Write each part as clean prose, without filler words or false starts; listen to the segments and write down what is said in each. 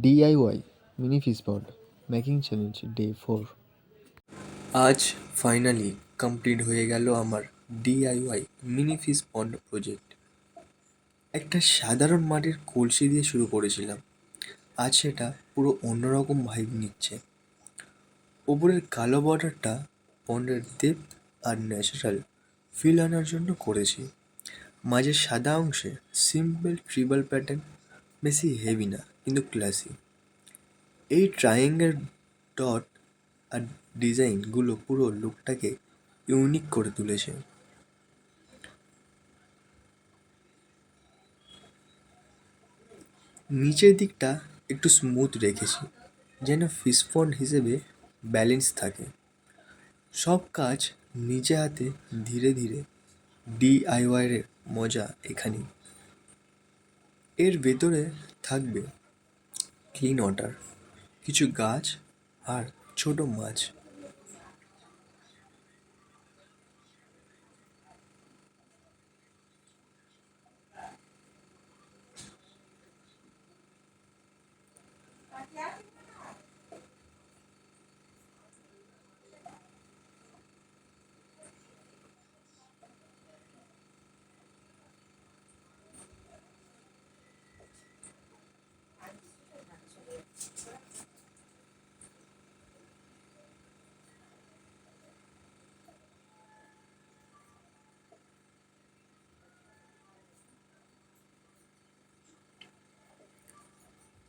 DIY mini fish pond making challenge day 4. আজ finally complete হয়ে গেল আমার ডিআইওয়াই মিনি ফিশ পন্ড প্রজেক্ট। একটা সাধারণ মাটির কলসি দিয়ে শুরু করেছিলাম, আজ সেটা পুরো অন্যরকম ভাইব নিচ্ছে। ওপরের কালো বর্ডারটা পন্ডের ডেপথ আর ন্যাচারাল ফিল আনার জন্য করেছি। মাঝের সাদা অংশে সিম্পল ট্রিবল প্যাটার্ন, বেশি হেভি না কিন্তু ক্লাসি। এই ট্রায়াঙ্গেল ডট আর ডিজাইনগুলো পুরো লুকটাকে ইউনিক করে তুলেছে। নিচের দিকটা একটু স্মুথ রেখেছি যেন ফিশ পন্ড হিসেবে ব্যালেন্স থাকে। সব কাজ নিজে হাতে ধীরে ধীরে, ডিআইওয়াইয়ের মজা এখানেই। এর ভেতরে থাকবে ক্লিন ওয়াটার, কিছু গাছ আর ছোট মাছ।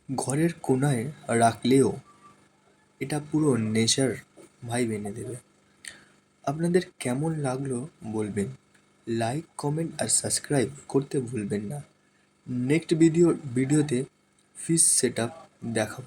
ঘরের কোনায় রাখলেও এটা পুরো নেচার ভাইব এনে দেবে। আপনাদের কেমন লাগলো বলবেন। লাইক, কমেন্ট আর সাবস্ক্রাইব করতে ভুলবেন না। নেক্সট ভিডিওতে ফিশ সেটআপ দেখাবো।